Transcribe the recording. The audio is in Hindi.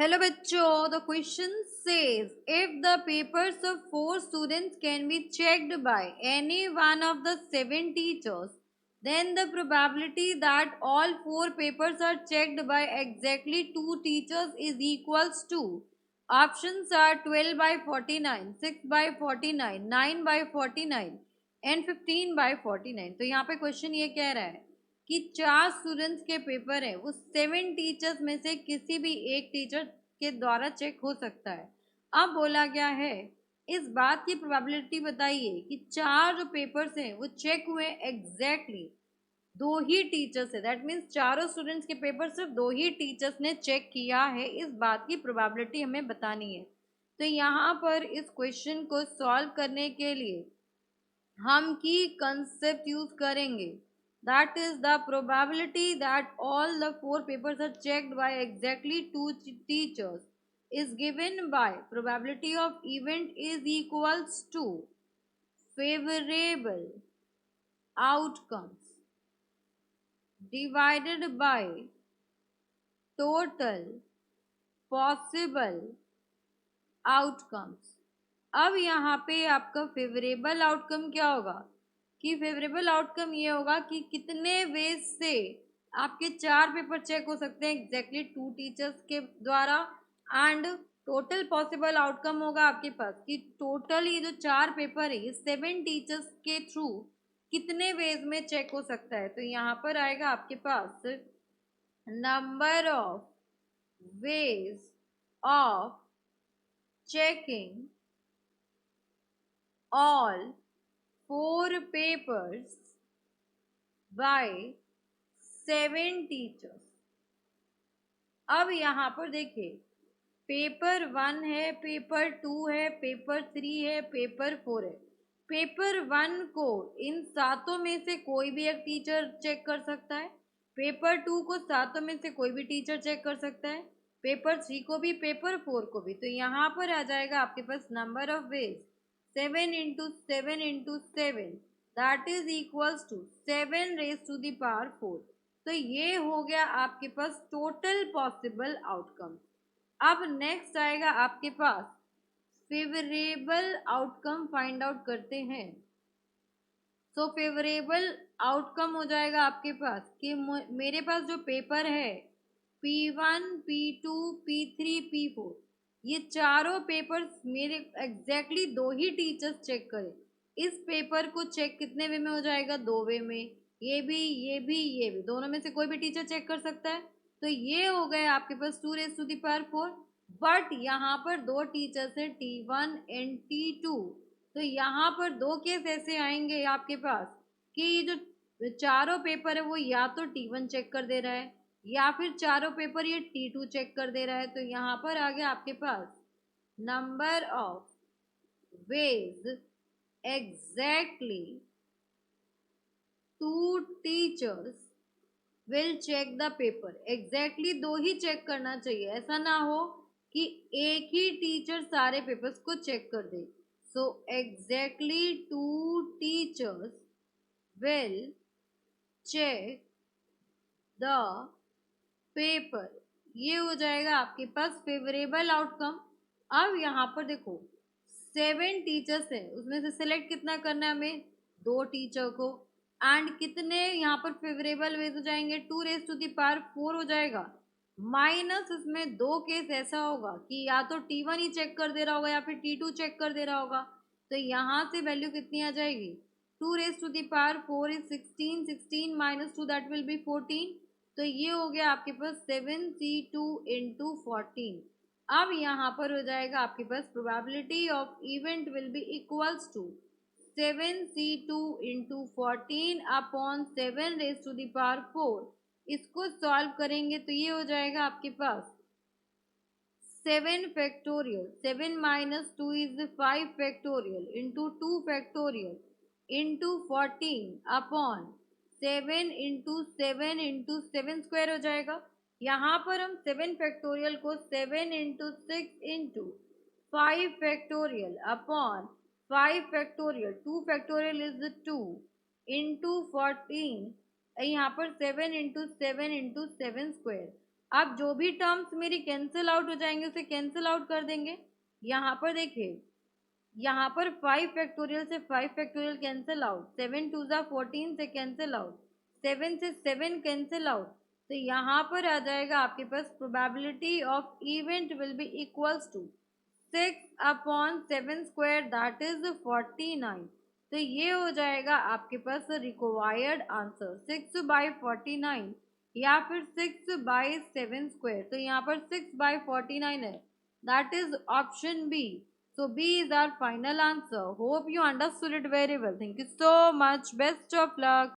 Hello bachcho, the question says if the papers of 4 students can be checked by any one of the 7 teachers, then the probability that all 4 papers are checked by exactly 2 teachers is equals to. Options are 12 by 49, 6 by 49, 9 by 49 and 15 by 49. तो यहाँ पे क्वेश्चन ये कह रहा है कि 4 स्टूडेंट्स के पेपर है वो 7 टीचर्स में से किसी भी एक टीचर के द्वारा चेक हो सकता है। अब बोला गया है इस बात की प्रोबेबिलिटी बताइए कि 4 जो पेपर्स हैं वो चेक हुए एग्जैक्टली 2 ही टीचर्स है। दैट मीन्स चारों स्टूडेंट्स के पेपर सिर्फ 2 ही टीचर्स ने चेक किया है। इस बात की प्रोबेबिलिटी हमें बतानी है। तो यहाँ पर इस क्वेश्चन को सॉल्व करने के लिए हम की कंसेप्ट यूज करेंगे। That is the probability that all the 4 papers are checked by exactly 2 teachers is given by probability of event is equals to favorable outcomes divided by total possible outcomes। अब यहाँ पे आपका फेवरेबल आउटकम क्या होगा कि फेवरेबल आउटकम ये होगा कि कितने वेज से आपके 4 पेपर चेक हो सकते हैं एग्जैक्टली 2 टीचर्स के द्वारा। एंड टोटल पॉसिबल आउटकम होगा आपके पास कि टोटल ये जो 4 पेपर है ये 7 टीचर्स के थ्रू कितने वेज में चेक हो सकता है। तो यहाँ पर आएगा आपके पास number of ways of checking all 4 papers by 7 teachers। अब यहाँ पर देखिए पेपर 1 है, पेपर 2 है, पेपर 3 है, पेपर 4 है। पेपर 1 को इन 7 में से कोई भी एक टीचर चेक कर सकता है। पेपर 2 को 7 में से कोई भी टीचर चेक कर सकता है। पेपर 3 को भी, पेपर 4 को भी। तो यहाँ पर आ जाएगा आपके पास number of ways 7 into 7 into 7 that is equals to 7 raise to the power 4। तो ये हो गया आपके पास टोटल पॉसिबल आउटकम। अब नेक्स्ट आएगा आपके पास फेवरेबल आउटकम फाइंड आउट करते हैं। सो फेवरेबल आउटकम हो जाएगा आपके पास कि मेरे पास जो पेपर है P1, P2, P3, P4 ये चारों पेपर्स मेरे एग्जैक्टली 2 ही टीचर्स चेक करें। इस पेपर को चेक कितने वे में हो जाएगा? 2 वे में। ये भी, ये भी, ये भी, दोनों में से कोई भी टीचर चेक कर सकता है। तो ये हो गए आपके पास 2 raise to the power 4। But यहाँ पर 2 टीचर्स है T1 एंड T2। तो यहाँ पर 2 केस ऐसे आएंगे आपके पास कि ये जो चारों पेपर है वो या तो T1 चेक कर दे रहा है या फिर चारों पेपर ये T2 चेक कर दे रहा है। तो यहाँ पर आ गया आपके पास number of ways exactly 2 teachers will check the paper. Exactly 2 ही चेक करना चाहिए, ऐसा ना हो कि एक ही टीचर सारे पेपर्स को चेक कर दे। So exactly 2 teachers will check the paper. ये हो जाएगा आपके पास फेवरेबल आउटकम। अब यहाँ पर देखो 7 टीचर्स है, उसमें से सिलेक्ट कितना करना है हमें? 2 टीचर को। एंड कितने यहाँ पर फेवरेबल वेज हो जाएंगे? 2 रेज टू द पावर 4 हो जाएगा। माइनस इसमें 2 केस ऐसा होगा कि या तो T1 ही चेक कर दे रहा होगा या फिर T2 चेक कर दे रहा होगा। तो यहाँ से वैल्यू कितनी आ जाएगी? 2 raise to the power 4 is 16, 16 minus 2 that will be 14। तो ये हो गया आपके पास 7C2 इंटू 14। अब यहाँ पर हो जाएगा आपके पास probability of event will be equals to 7C2 into 14 upon 7 raise to the power 4। इसको सॉल्व करेंगे तो ये हो जाएगा आपके पास 7 factorial, 7 minus 2 is 5 factorial into 2 factorial into 14 upon 7 into 7 into 7 square हो जाएगा। यहाँ पर हम 7 फैक्टोरियल को 7 into 6 into 5 factorial upon 5 factorial 2 factorial is 2 into 14 यहाँ पर 7 इंटू 7 इंटू 7 स्क्वायर। आप जो भी टर्म्स मेरी कैंसिल आउट हो जाएंगे उसे कैंसिल आउट कर देंगे। यहाँ पर देखिए, यहाँ पर 5 फैक्टोरियल से 5 फैक्टोरियल कैंसिल आउट, 7 टू ज़ा 14 से कैंसिल आउट, 7 से 7 कैंसिल आउट। तो यहाँ पर आ जाएगा आपके पास probability of event will be equals to 6/7 square that is 49। तो ये हो जाएगा आपके पास रिक्वायर्ड आंसर 6/49 या फिर 6/7 स्क्वायर। तो यहाँ पर 6/49 है, that is option B. So B is our final answer. Hope you understood it very well. Thank you so much. Best of luck.